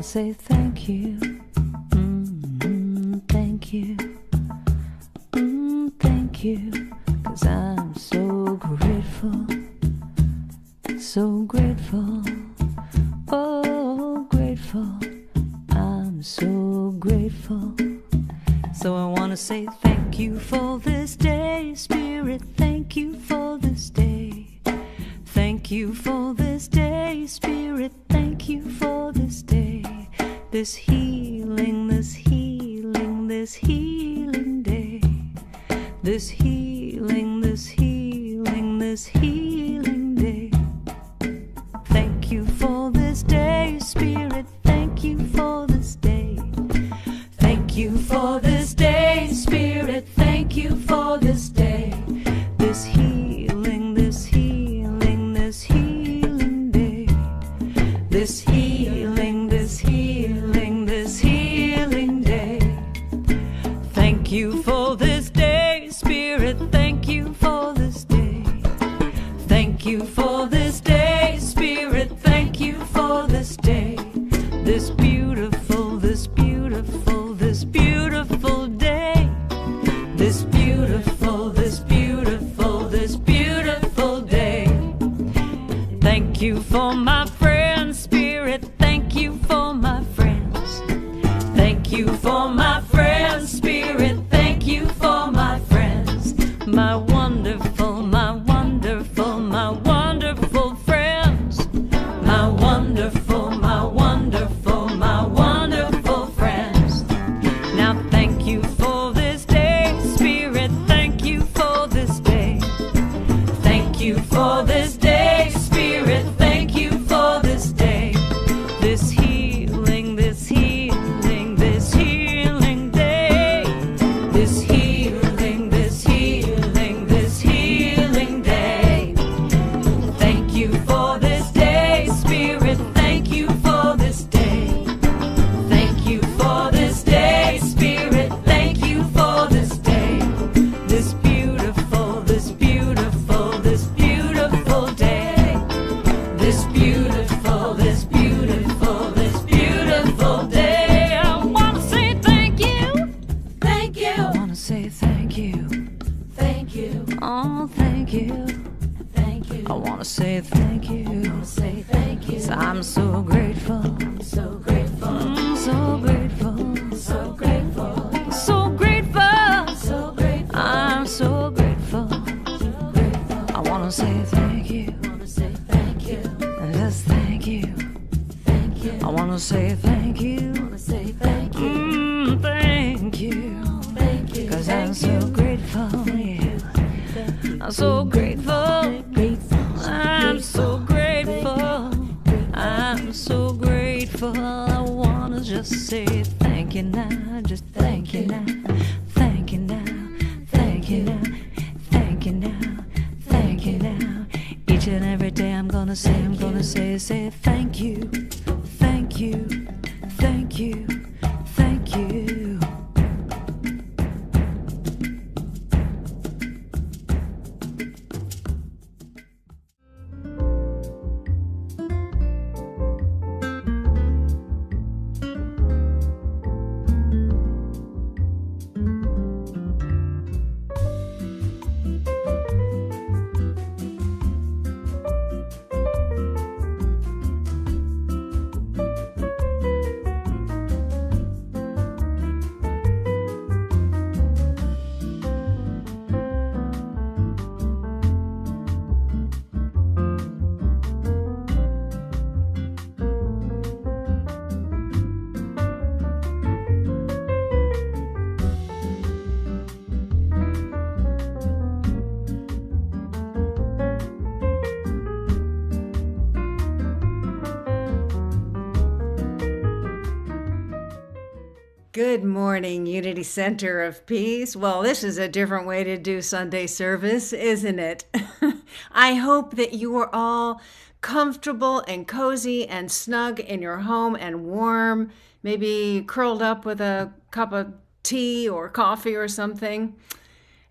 say thank you. Thank you. Thank you. 'Cause I'm so grateful. So grateful. Oh, grateful. I'm so grateful. So I want to say thank you for this day, Spirit. Thank you for this day. Thank you for this day, Spirit. Thank you for this day. This healing, this healing, this healing day. This healing, this healing, this healing day. Thank you for this day, Spirit. Thank you for this day. Thank you for this day, Spirit. Thank you for this day. This healing, this healing, this healing day. This healing, this healing, this healing day. Thank you for this day, Spirit. Thank you for this day. Thank you for this day, Spirit. Thank you for this day. This beautiful, this beautiful, this beautiful day. This beautiful, this beautiful, this beautiful day. Thank you for my friends, Spirit. Thank you for my friends. Thank you for my friends, Spirit. Thank you for my friends. My wonderful, my wonderful, my wonderful friends. My wonderful, my wonderful, my wonderful friends. Now thank you for this day, Spirit. Thank you for this day. Thank you for this day, Spirit. Thank you for this day. This healing, this healing, this healing day. This healing, this healing, this healing day. Thank you for this day, Spirit. Thank you for this day. Thank you for this day, Spirit. Thank you for this day. This beautiful, this beautiful, this beautiful day. This beautiful, this beautiful, this beautiful day. I want to say thank you. Thank you. I want to say thank you. Thank you. Oh, thank you. Thank you. I want to say thank you. I want to say thank you. 'Cause I'm so grateful. I'm so grateful. So grateful. So grateful. So grateful. So grateful. I'm so grateful. So grateful. I want to say thank you. I want to say thank you. And just thank you. Thank you. I want to say thank you. I want to say thank you. Thank you. Thank you. 'Cause I'm so grateful. Yeah. I'm so grateful. I'm so grateful. I'm so grateful. I wanna just say thank you now. Just thank you now. Thank you now. Thank you now. Thank you now. Thank you now. Each and every day I'm gonna say thank you. Thank you. Thank you. Thank you. Good morning, Unity Center of Peace. Well, this is a different way to do Sunday service, isn't it? I hope that you are all comfortable and cozy and snug in your home and warm, maybe curled up with a cup of tea or coffee or something.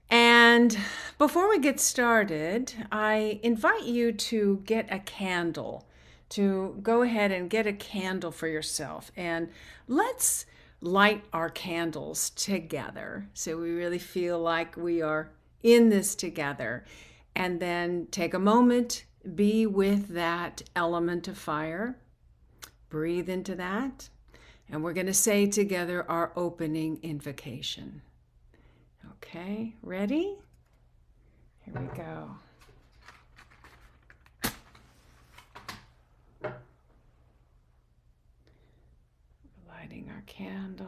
And before we get started, I invite you to get a candle. to go ahead and get a candle for yourself, and let's light our candles together so we really feel like we are in this together. And then take a moment, be with that element of fire, breathe into that, and we're going to say together our opening invocation. Okay, ready? Here we go. Lighting our candle.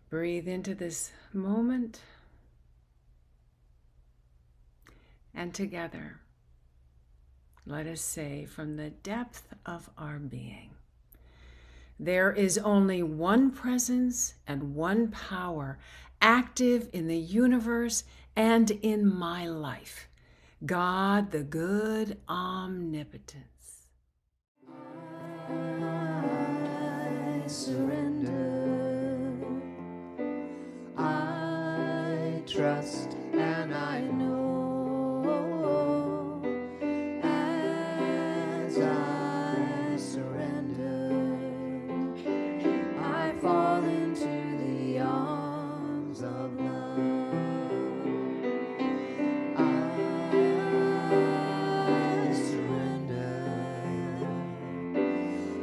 Breathe into this moment, and together, let us say from the depth of our being, there is only one presence and one power active in the universe and in my life, God the good omnipotence. I surrender. I trust and I know as I surrender, I fall into the arms of love. I surrender.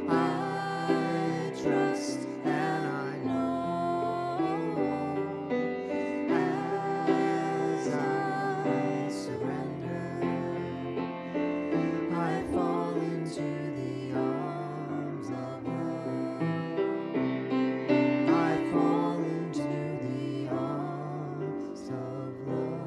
I trust and I know as I surrender, I fall into the arms of love. I fall into the arms of love.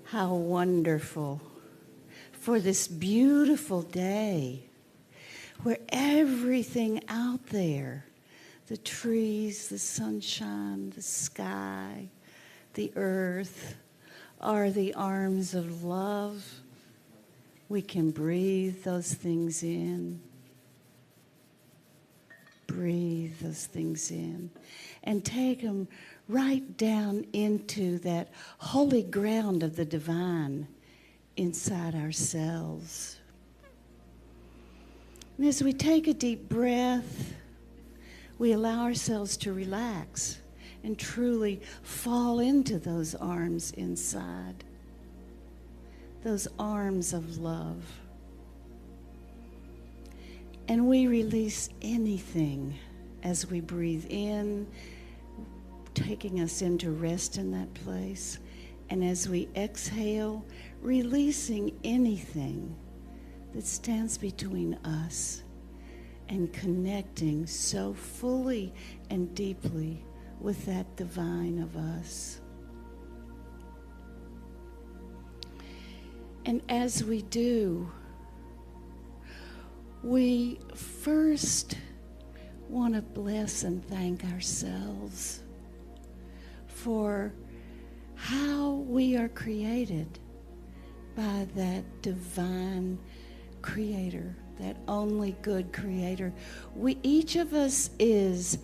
How wonderful for this beautiful day where everything out there, the trees, the sunshine, the sky, the earth, are the arms of love. We can breathe those things in. Breathe those things in and take them right down into that holy ground of the divine inside ourselves. And as we take a deep breath, we allow ourselves to relax and truly fall into those arms inside, those arms of love. And we release anything as we breathe in, taking us into rest in that place. And as we exhale, releasing anything that stands between us and connecting so fully and deeply with that divine of us. And as we do, we first want to bless and thank ourselves for how we are created by that divine creator, that only good creator. Each of us is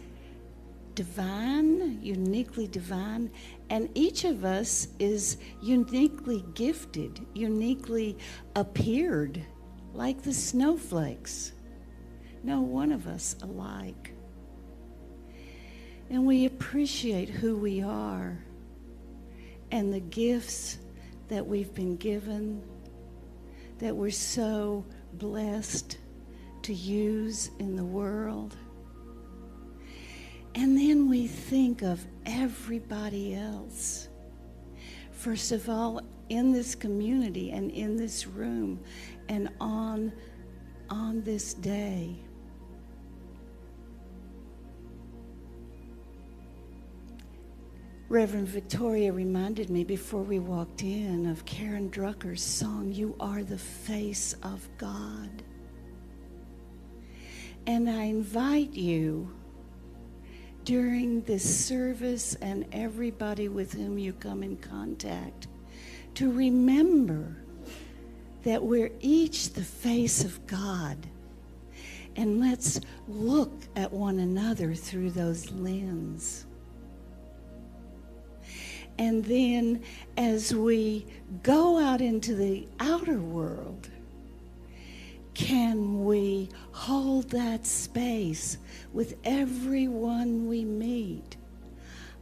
divine, uniquely divine, and each of us is uniquely gifted, uniquely appeared, like the snowflakes. No one of us alike. And we appreciate who we are and the gifts that we've been given, that we're so blessed to use in the world. And then we think of everybody else. First of all, in this community and in this room and on this day. Reverend Victoria reminded me before we walked in of Karen Drucker's song, "You Are the Face of God." And I invite you during this service and everybody with whom you come in contact to remember that we're each the face of God. And let's look at one another through those lenses. And then as we go out into the outer world, can we hold that space with everyone we meet?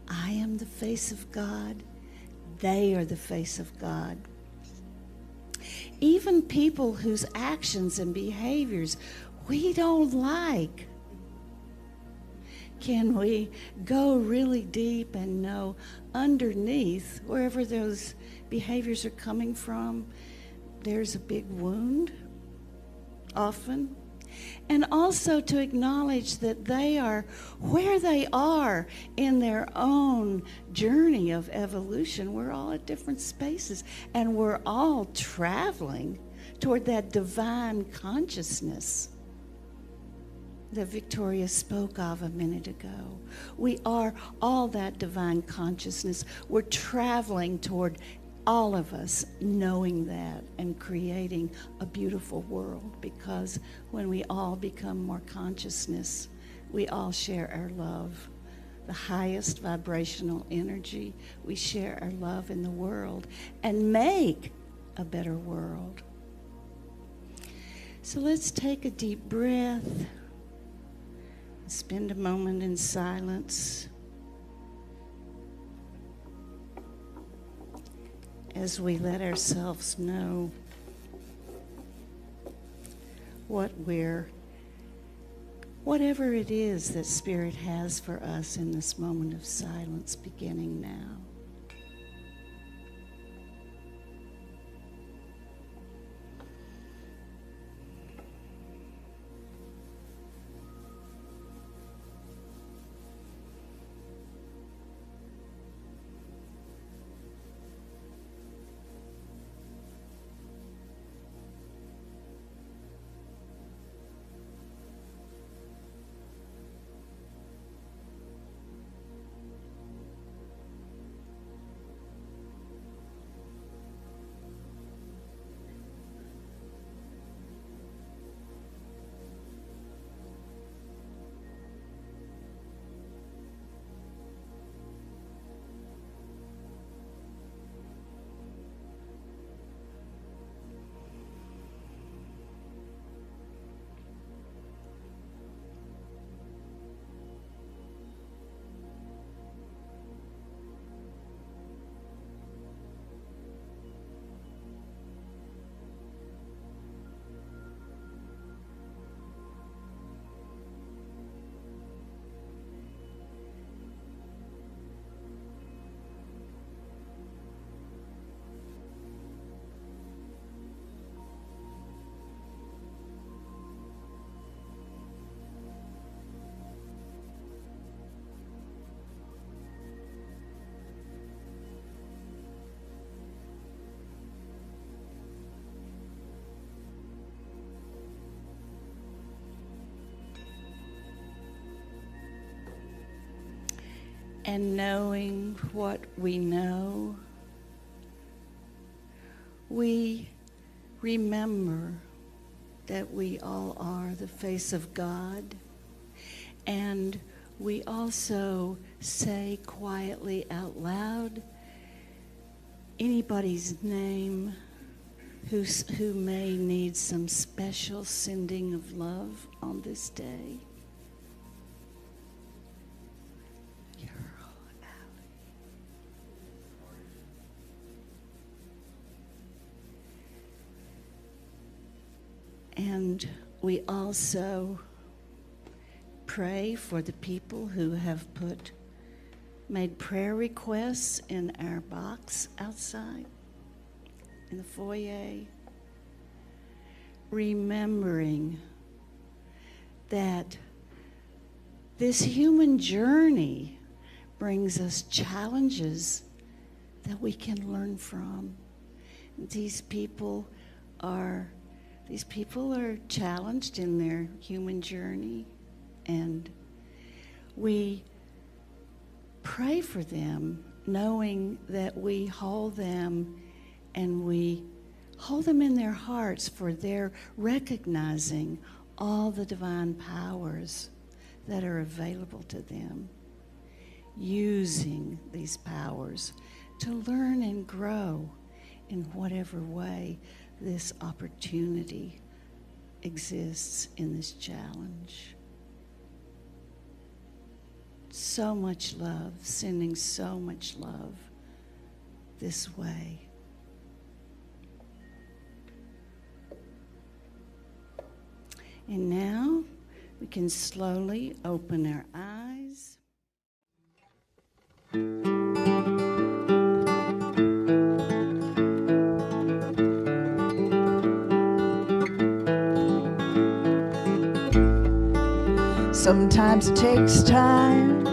I am the face of God. They are the face of God. Even people whose actions and behaviors we don't like. Can we go really deep and know underneath, wherever those behaviors are coming from, there's a big wound, often. And also to acknowledge that they are where they are in their own journey of evolution. We're all at different spaces, and we're all traveling toward that divine consciousness that Victoria spoke of a minute ago. We are all that divine consciousness. We're traveling toward, all of us, knowing that and creating a beautiful world, because when we all become more consciousness, we all share our love. The highest vibrational energy, we share our love in the world and make a better world. So let's take a deep breath. Spend a moment in silence as we let ourselves know whatever it is that Spirit has for us in this moment of silence, beginning now. And knowing what we know, we remember that we all are the face of God, and we also say quietly out loud anybody's name who may need some special sending of love on this day. And we also pray for the people who have made prayer requests in our box outside in the foyer, remembering that this human journey brings us challenges that we can learn from. These people are challenged in their human journey, and we pray for them, knowing that we hold them and we hold them in their hearts, for their recognizing all the divine powers that are available to them, using these powers to learn and grow in whatever way this opportunity exists in this challenge. So much love, sending so much love this way. And now we can slowly open our eyes. Sometimes it takes time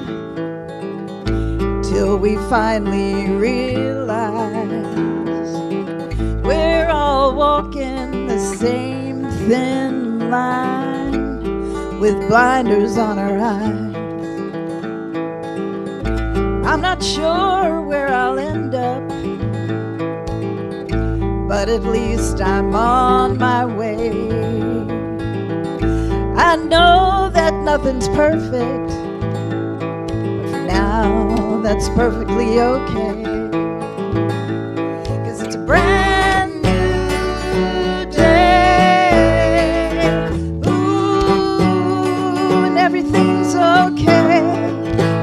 till we finally realize we're all walking the same thin line with blinders on our eyes. I'm not sure where I'll end up, but at least I'm on my way. I know that nothing's perfect, but for now that's perfectly okay, 'cause it's a brand new day. Ooh, and everything's okay.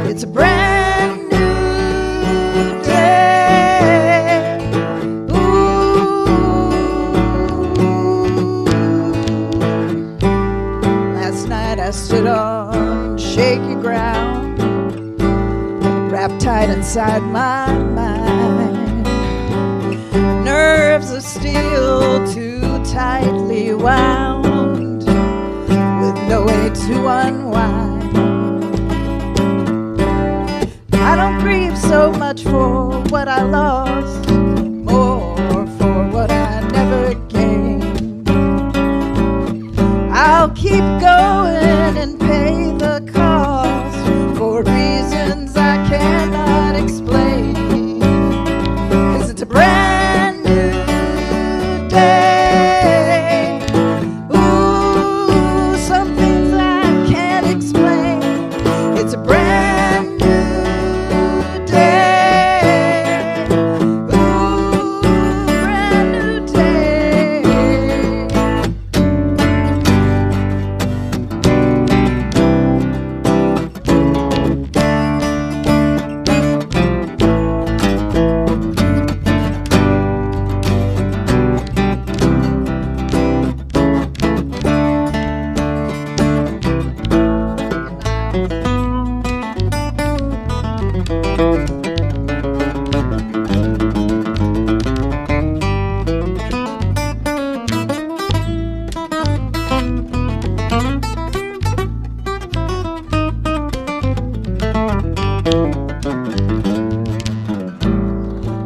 It's a brand new day. Ooh. Last night I stood on shaky ground, wrapped tight inside my mind. Nerves of steel too tightly wound, with no way to unwind. I don't grieve so much for what I lost, more for what I never gained. I'll keep going and pay the cost for reasons I cannot explain, 'cause it's a brand new day. Ooh, some things I can't explain. It's a brand new day. Ooh, brand new day.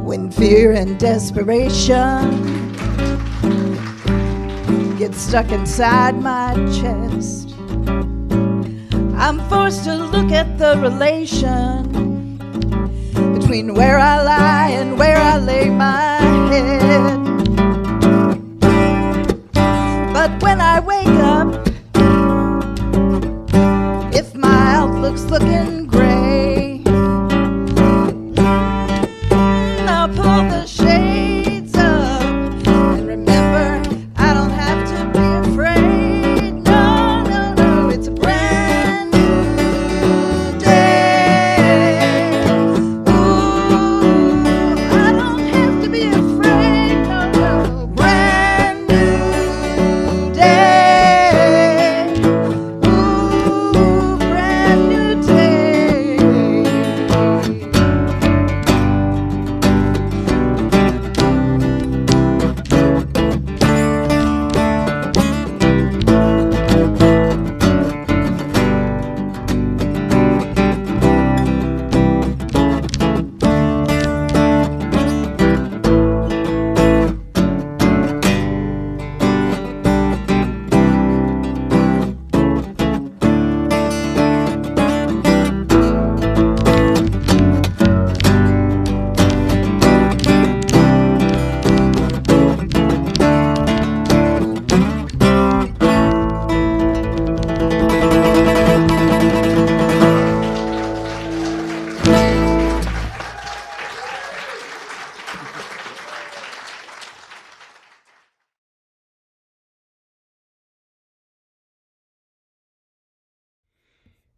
When fear and desperation get stuck inside my chest, I'm forced to look at the relation between where I lie and where I lay my head. But when I wake up, if my outlook's looking gray, I'll pull the shades up and remember I don't have to be afraid. No, no, no, it's a brand new day. Ooh, I don't have to be afraid. No, no, brand new day. Ooh, brand new day.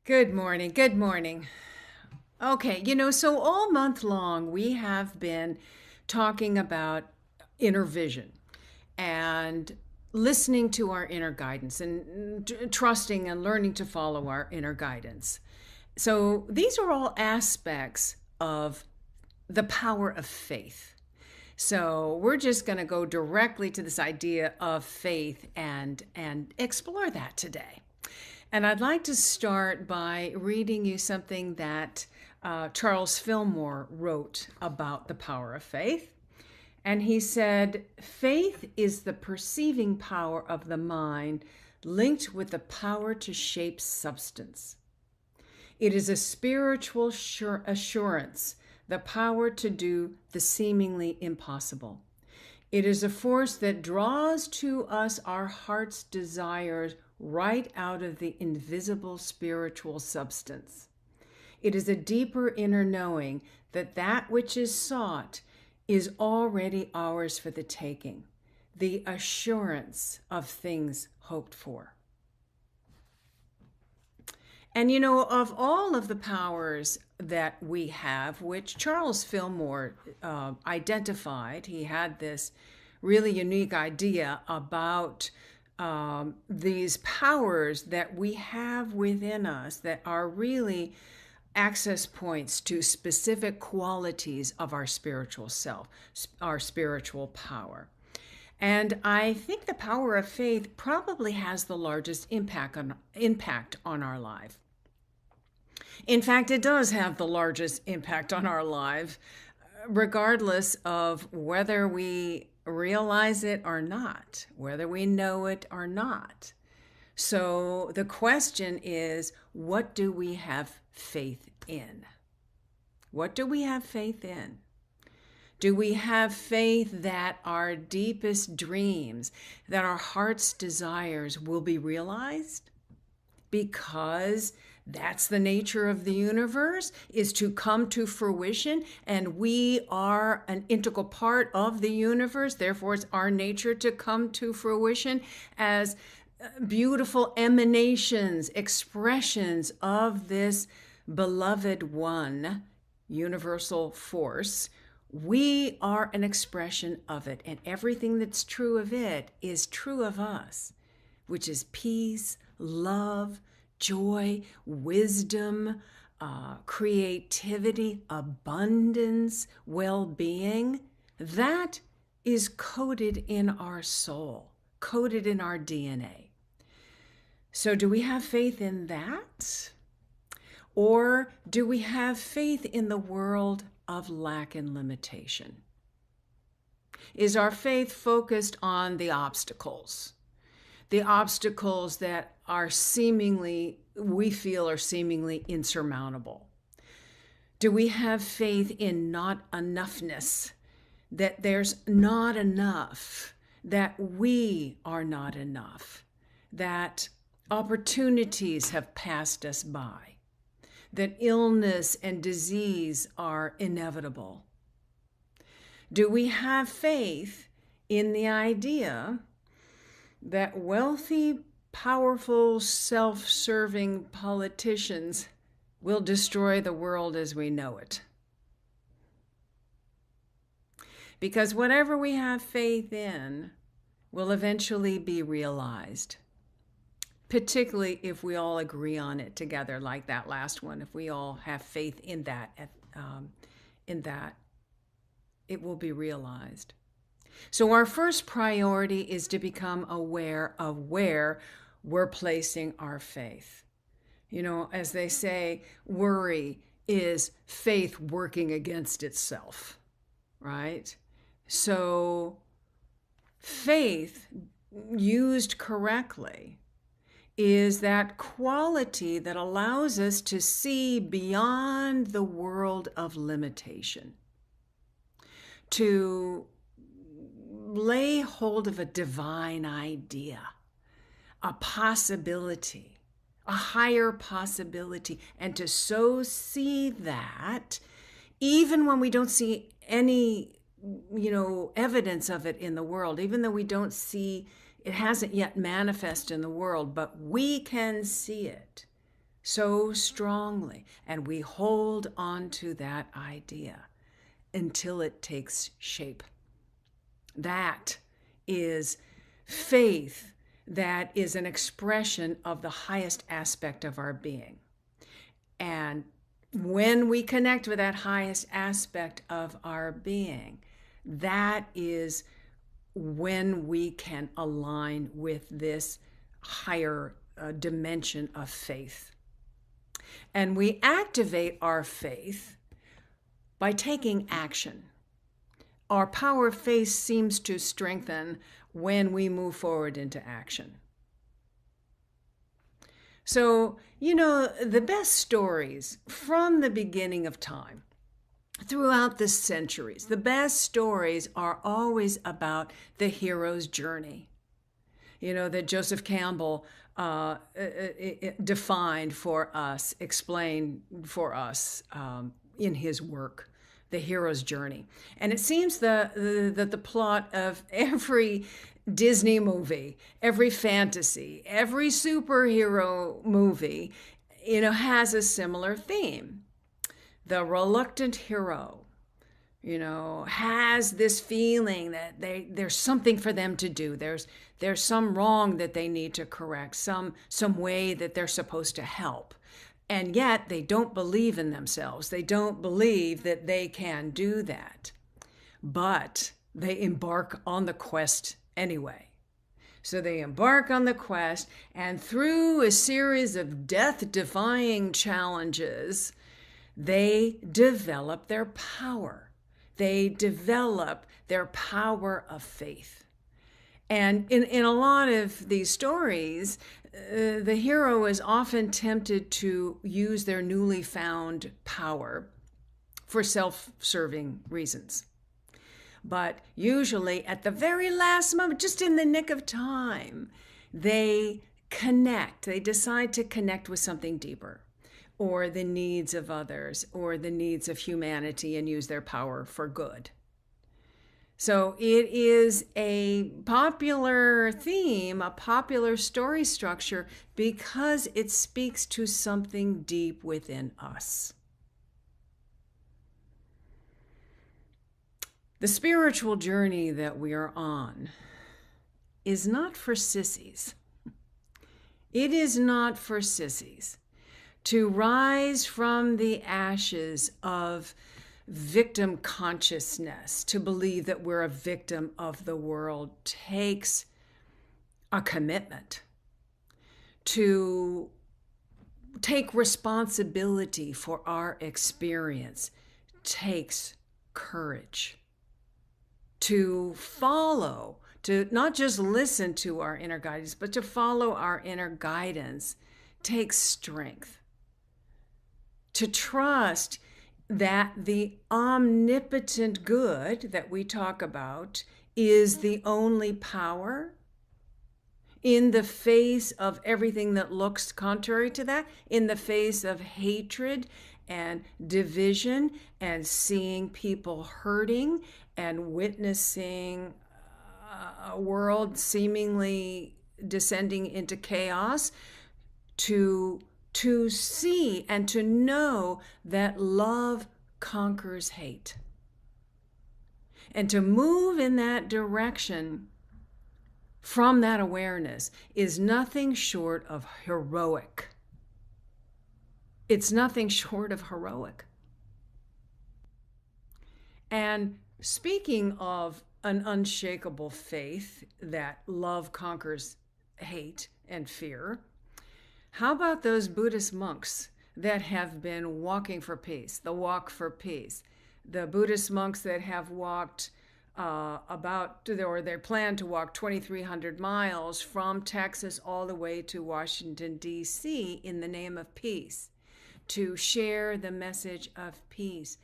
Good morning. Good morning. Okay, so all month long we have been talking about inner vision and listening to our inner guidance and trusting and learning to follow our inner guidance. So these are all aspects of the power of faith. So we're just going to go directly to this idea of faith and explore that today. And I'd like to start by reading you something that Charles Fillmore wrote about the power of faith. And he said, faith is the perceiving power of the mind linked with the power to shape substance. It is a spiritual assurance, the power to do the seemingly impossible. It is a force that draws to us our heart's desires right out of the invisible spiritual substance. It is a deeper inner knowing that that which is sought is already ours for the taking, the assurance of things hoped for. And of all of the powers that we have, which Charles Fillmore identified, he had this really unique idea about these powers that we have within us that are really access points to specific qualities of our spiritual self, our spiritual power. And I think the power of faith probably has the largest impact on our life. In fact, it does have the largest impact on our life, regardless of whether we realize it or not, whether we know it or not. So the question is, what do we have faith in? What do we have faith in? Do we have faith that our deepest dreams, that our heart's desires will be realized? Because that's the nature of the universe, is to come to fruition, and we are an integral part of the universe. Therefore, it's our nature to come to fruition as beautiful emanations, expressions of this beloved one, universal force. We are an expression of it, and everything that's true of it is true of us, which is peace, love, joy, wisdom, creativity, abundance, well-being. That is coded in our soul, coded in our DNA. So do we have faith in that? Or do we have faith in the world of lack and limitation? Is our faith focused on the obstacles that are we feel are seemingly insurmountable? Do we have faith in not enoughness, that there's not enough, that we are not enough, that opportunities have passed us by, that illness and disease are inevitable? Do we have faith in the idea that wealthy, powerful, self-serving politicians will destroy the world as we know it? Because whatever we have faith in will eventually be realized, particularly if we all agree on it together, like that last one. If we all have faith in that, it will be realized. So our first priority is to become aware of where we're placing our faith. As they say, worry is faith working against itself, right? So faith, used correctly, is that quality that allows us to see beyond the world of limitation, to lay hold of a divine idea, a possibility, a higher possibility, and to so see that even when we don't see any, evidence of it in the world, even though we don't see, it hasn't yet manifested in the world, but we can see it. so strongly, and we hold on to that idea until it takes shape. That is faith. That is an expression of the highest aspect of our being. And when we connect with that highest aspect of our being, that is when we can align with this higher dimension of faith. And we activate our faith by taking action. Our power of faith seems to strengthen when we move forward into action. So, the best stories from the beginning of time, throughout the centuries, the best stories are always about the hero's journey. That Joseph Campbell defined for us, explained for us in his work, the hero's journey. And it seems that the plot of every Disney movie, every fantasy, every superhero movie, has a similar theme. The reluctant hero, has this feeling that there's something for them to do. There's some wrong that they need to correct, some way that they're supposed to help. And yet they don't believe in themselves. They don't believe that they can do that. But they embark on the quest anyway. So they embark on the quest, and through a series of death-defying challenges, they develop their power. They develop their power of faith. And in a lot of these stories, the hero is often tempted to use their newly found power for self-serving reasons. But usually at the very last moment, just in the nick of time, they connect. They decide to connect with something deeper, or the needs of others, or the needs of humanity, and use their power for good. So it is a popular theme, a popular story structure, because it speaks to something deep within us. The spiritual journey that we are on is not for sissies. It is not for sissies. To rise from the ashes of victim consciousness, to believe that we're a victim of the world, takes a commitment. To take responsibility for our experience takes courage. To follow, to not just listen to our inner guidance, but to follow our inner guidance takes strength. To trust that the omnipotent good that we talk about is the only power in the face of everything that looks contrary to that, in the face of hatred and division and seeing people hurting and witnessing a world seemingly descending into chaos, to see and to know that love conquers hate. And to move in that direction from that awareness is nothing short of heroic. It's nothing short of heroic. And speaking of an unshakable faith that love conquers hate and fear, how about those Buddhist monks that have been walking for peace, the walk for peace? The Buddhist monks that have walked they plan to walk 2,300 miles from Texas all the way to Washington, D.C. in the name of peace, to share the message of peace.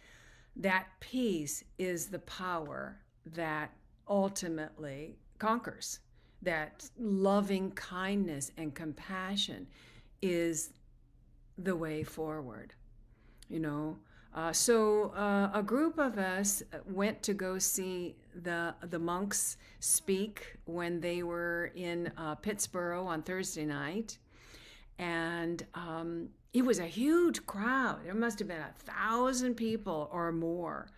That peace is the power that ultimately conquers. That loving kindness and compassion is the way forward. So a group of us went to go see the monks speak when they were in Pittsburgh on Thursday night. And it was a huge crowd. There must have been 1,000 people or more.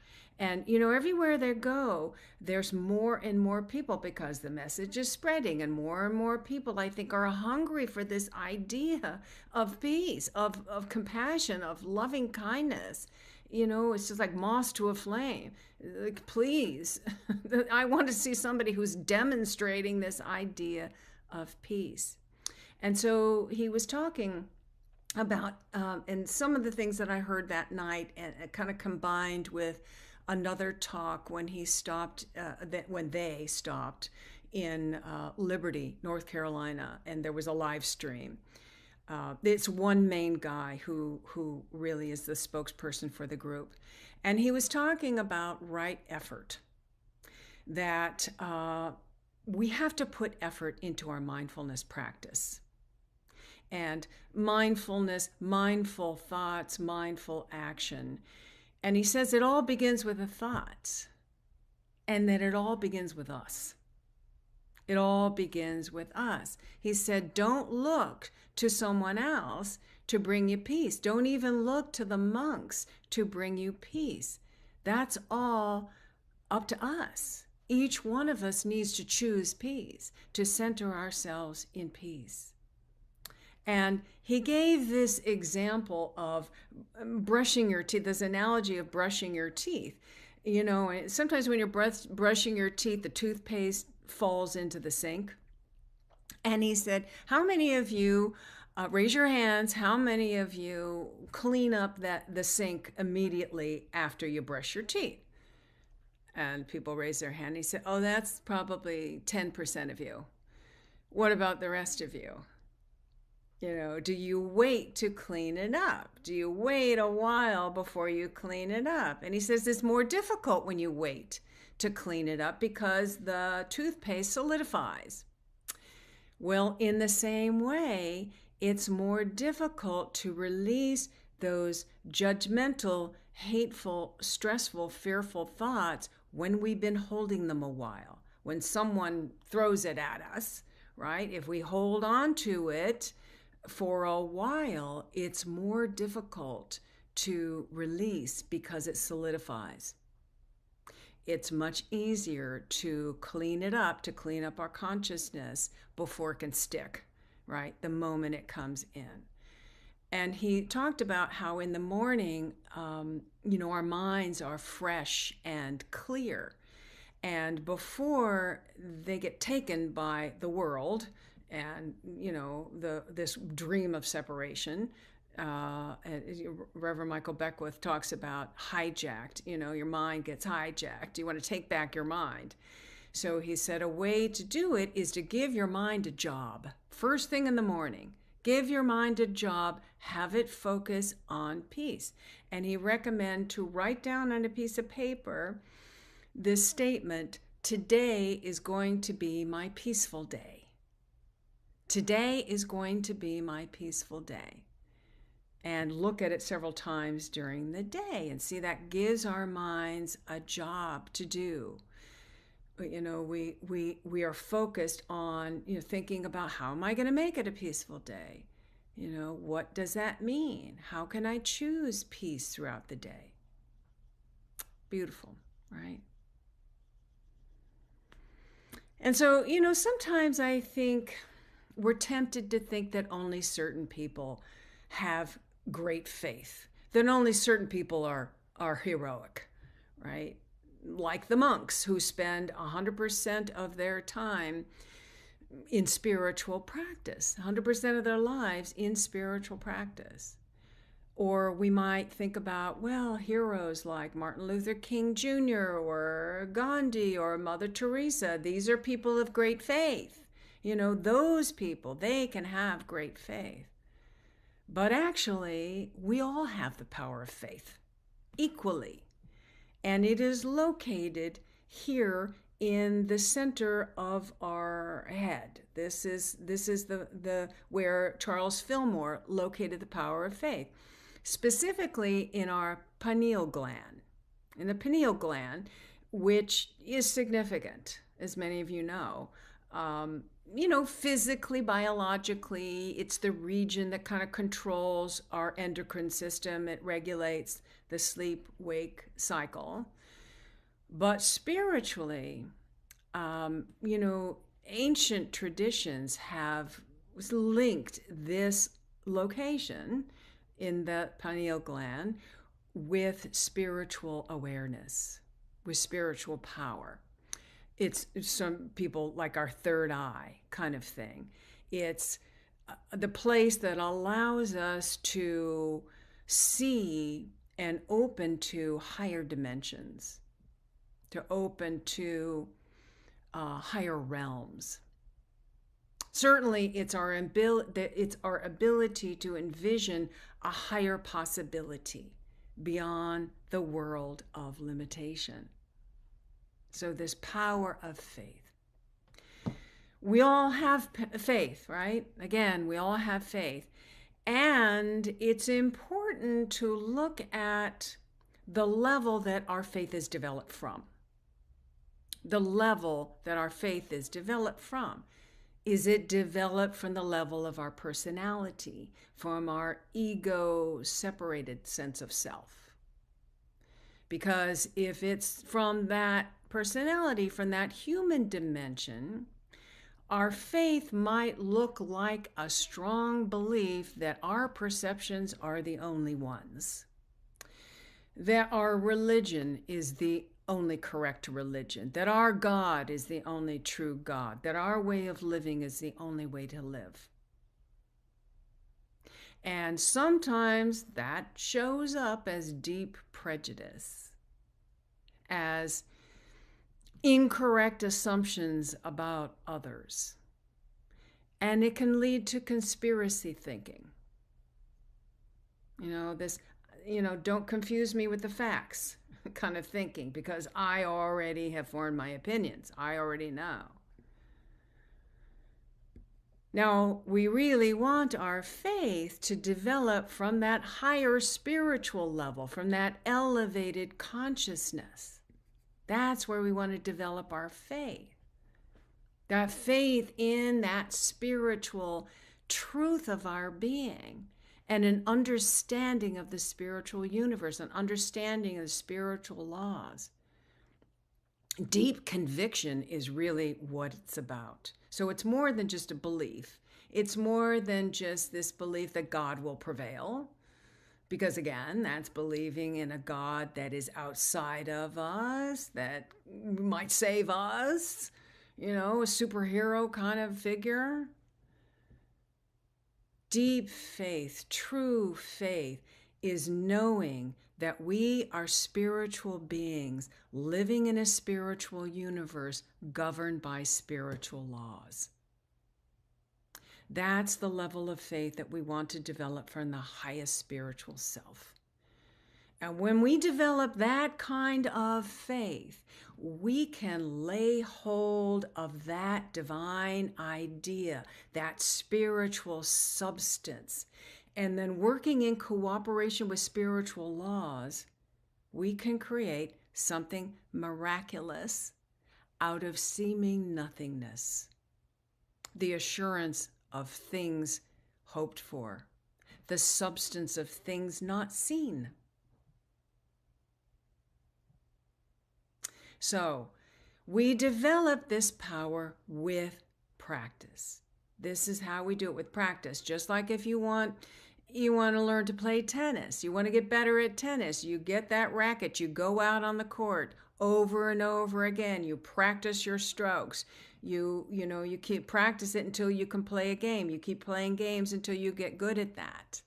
And, everywhere they go, there's more and more people because the message is spreading, and more people, I think, are hungry for this idea of peace, of compassion, of loving kindness. It's just like moss to a flame. Like, please, I want to see somebody who's demonstrating this idea of peace. And so he was talking about, and some of the things that I heard that night, and it kind of combined with another talk when he stopped, when they stopped in Liberty, North Carolina, and there was a live stream. It's one main guy who really is the spokesperson for the group. And he was talking about right effort, that we have to put effort into our mindfulness practice. And mindfulness, mindful thoughts, mindful action. And he says it all begins with a thought, and that it all begins with us. It all begins with us. He said, don't look to someone else to bring you peace. Don't even look to the monks to bring you peace. That's all up to us. Each one of us needs to choose peace, to center ourselves in peace. And he gave this example of brushing your teeth, this analogy of brushing your teeth. Sometimes when you're brushing your teeth, the toothpaste falls into the sink. And he said, how many of you, raise your hands, how many of you clean up the sink immediately after you brush your teeth? And people raise their hand. He said, oh, that's probably 10% of you. What about the rest of you? Do you wait to clean it up? Do you wait a while before you clean it up? And he says it's more difficult when you wait to clean it up because the toothpaste solidifies. Well, in the same way, it's more difficult to release those judgmental, hateful, stressful, fearful thoughts when we've been holding them a while. When someone throws it at us, right? If we hold on to it for a while, it's more difficult to release because it solidifies. It's much easier to clean it up, to clean up our consciousness before it can stick, right? The moment it comes in. And he talked about how in the morning, our minds are fresh and clear. And before they get taken by the world, and this dream of separation, Reverend Michael Beckwith talks about hijacked. Your mind gets hijacked. You want to take back your mind. So he said a way to do it is to give your mind a job. First thing in the morning, give your mind a job, have it focus on peace. And he recommended to write down on a piece of paper this statement, today is going to be my peaceful day. Today is going to be my peaceful day. And look at it several times during the day and see that gives our minds a job to do. But, we are focused on, thinking about how am I going to make it a peaceful day? What does that mean? How can I choose peace throughout the day? Beautiful, right? And so, sometimes I think we're tempted to think that only certain people have great faith, that only certain people are heroic, right? Like the monks who spend 100% of their time in spiritual practice, 100% of their lives in spiritual practice. Or we might think about, heroes like Martin Luther King Jr. or Gandhi or Mother Teresa. These are people of great faith. Those people, they can have great faith. But actually, we all have the power of faith equally. And it is located here in the center of our head. This is the where Charles Fillmore located the power of faith, specifically in our pineal gland. In the pineal gland, which is significant, as many of you know. physically, biologically, it's the region that kind of controls our endocrine system. It regulates the sleep-wake cycle. But spiritually, ancient traditions have linked this location in the pineal gland with spiritual awareness, with spiritual power. It's some people like our third eye kind of thing. It's the place that allows us to see and open to higher dimensions, to open to higher realms. Certainly, it's our ability to envision a higher possibility beyond the world of limitation. So this power of faith. We all have faith, right? Again, we all have faith. And it's important to look at the level that our faith is developed from. The level that our faith is developed from. Is it developed from the level of our personality, from our ego-separated sense of self? Because if it's from that personality, from that human dimension, our faith might look like a strong belief that our perceptions are the only ones, that our religion is the only correct religion, that our God is the only true God, that our way of living is the only way to live. And sometimes that shows up as deep prejudice, as incorrect assumptions about others. And it can lead to conspiracy thinking. Don't confuse me with the facts kind of thinking, because I already have formed my opinions. I already know. Now, we really want our faith to develop from that higher spiritual level, from that elevated consciousness. That's where we want to develop our faith. That faith in that spiritual truth of our being, and an understanding of the spiritual universe, an understanding of the spiritual laws. Deep conviction is really what it's about. So it's more than just a belief. It's more than just this belief that God will prevail. Because again, that's believing in a God that is outside of us, that might save us, a superhero kind of figure. Deep faith, true faith, is knowing that we are spiritual beings living in a spiritual universe governed by spiritual laws. That's the level of faith that we want to develop from the highest spiritual self. And when we develop that kind of faith, we can lay hold of that divine idea, that spiritual substance. And then working in cooperation with spiritual laws, we can create something miraculous out of seeming nothingness. The assurance of things hoped for, the substance of things not seen. So we develop this power with practice. This is how we do it, with practice. Just like if you want to learn to play tennis, you want to get better at tennis, you get that racket, you go out on the court over and over again, you practice your strokes. You keep practice it until you can play a game. You keep playing games until you get good at that.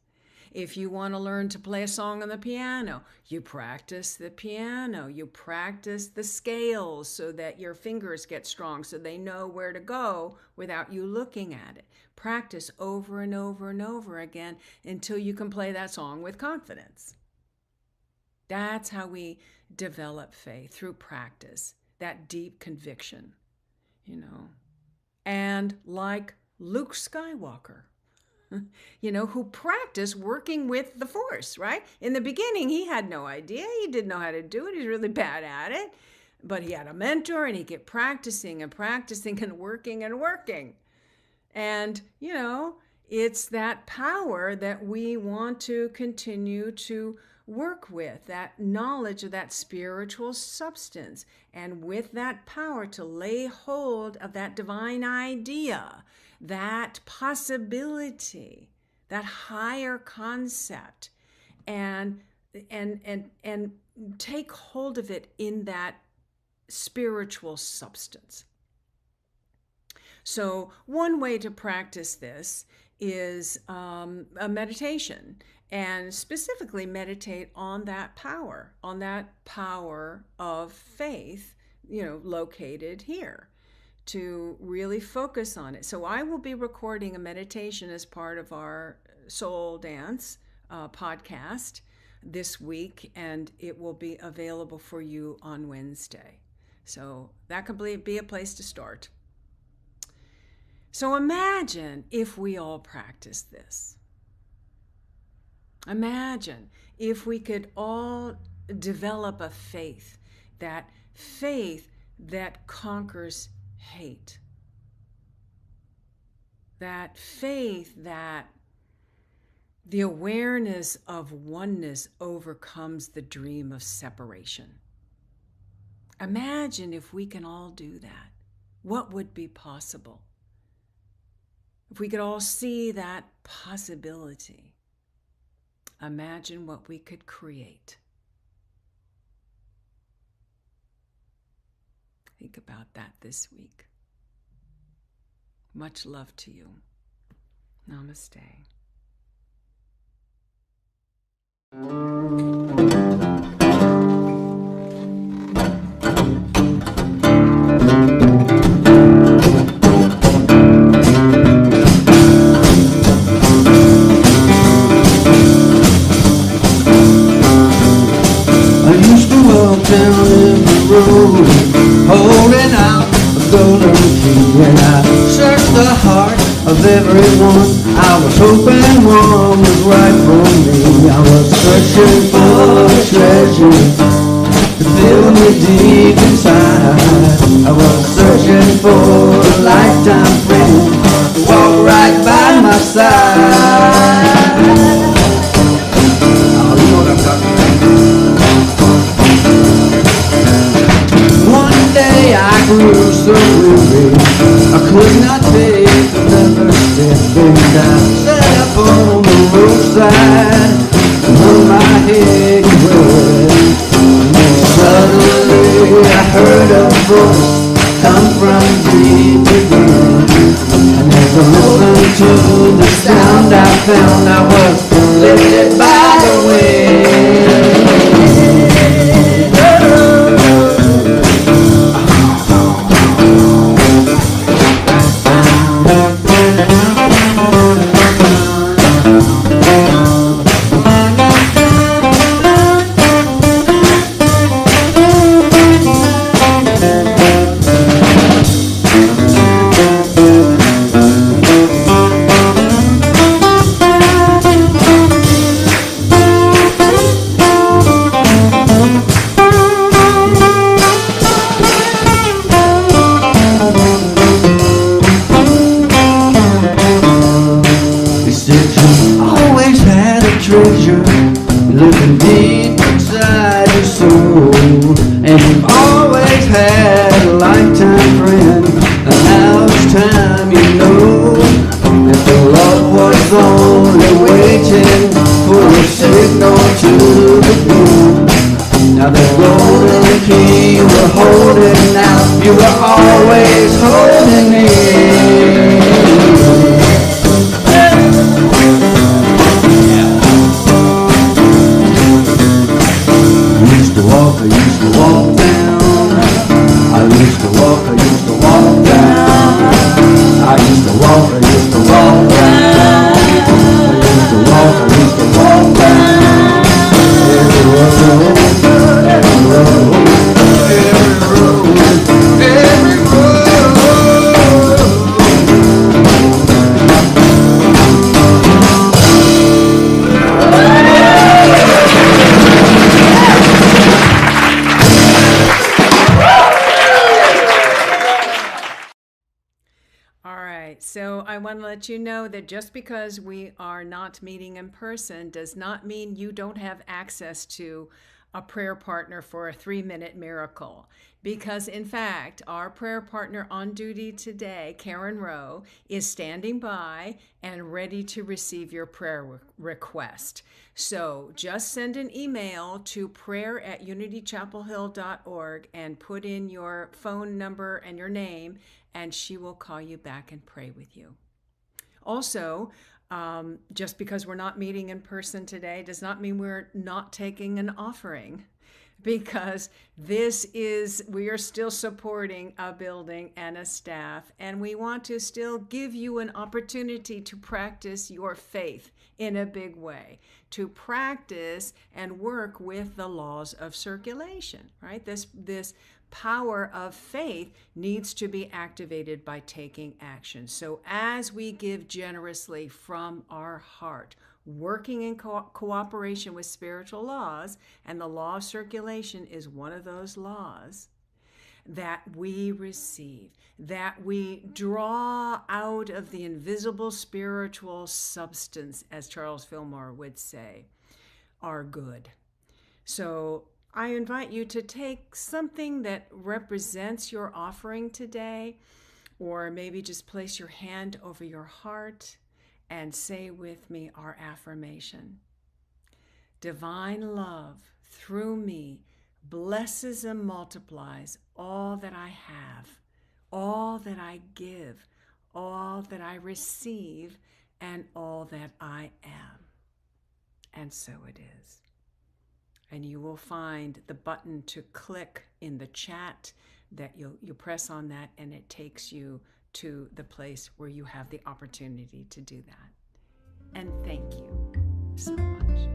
If you want to learn to play a song on the piano, you practice the piano. You practice the scales so that your fingers get strong, so they know where to go without you looking at it. Practice over and over and over again until you can play that song with confidence. That's how we develop faith, through practice, that deep conviction, And like Luke Skywalker, who practiced working with the Force, right? In the beginning, he had no idea. He didn't know how to do it. He was really bad at it. But he had a mentor, and he kept practicing and practicing and working and working. And, it's that power that we want to continue to work with, that knowledge of that spiritual substance. And with that power to lay hold of that divine idea, that possibility, that higher concept, and take hold of it in that spiritual substance. So one way to practice this is a meditation, and specifically meditate on that power of faith, located here, to really focus on it. So I will be recording a meditation as part of our Soul Dance podcast this week, and it will be available for you on Wednesday. So that could be a place to start. So imagine if we all practice this. Imagine if we could all develop a faith that conquers hate. That faith that the awareness of oneness overcomes the dream of separation. Imagine if we can all do that. What would be possible? If we could all see that possibility, imagine what we could create. Think about that this week. Much love to you. Namaste. Down every road, holding out a golden key, and I searched the heart of everyone. I was hoping one was right for me. I was searching for a treasure to fill me deep inside. I was searching for a lifetime friend to walk right by my side. Oh, you know what I'm talking about. One day I grew so weary, I could not take another step, and I sat up on the roadside and hung my head and wept. And suddenly I heard a voice come from deep within, and as I listened to the sound I found I was lifted by the wind. Looking deep inside your soul, and you've always had a lifetime friend, and now it's time you know that the love was only waiting for a signal to begin. Now the golden key you were holding out, you were always holding me. I used to walk down. I used to walk down. I used to walk down. I used to walk down. Every road, every road, every road, every road. I want to let you know that just because we are not meeting in person does not mean you don't have access to a prayer partner for a 3-minute miracle. Because in fact, our prayer partner on duty today, Karen Rowe, is standing by and ready to receive your prayer request. So just send an email to prayer@unitychapelhill.org and put in your phone number and your name, and she will call you back and pray with you. Also, just because we're not meeting in person today does not mean we're not taking an offering, because we are still supporting a building and a staff, and we want to still give you an opportunity to practice your faith in a big way, to practice and work with the laws of circulation, right? This power of faith needs to be activated by taking action. So as we give generously from our heart, working in cooperation with spiritual laws, and the law of circulation is one of those laws, that we receive, that we draw out of the invisible spiritual substance, as Charles Fillmore would say, are good. So I invite you to take something that represents your offering today, or maybe just place your hand over your heart and say with me our affirmation. Divine love through me blesses and multiplies all that I have, all that I give, all that I receive, and all that I am. And so it is. And you will find the button to click in the chat that you press on that, and it takes you to the place where you have the opportunity to do that. And thank you so much.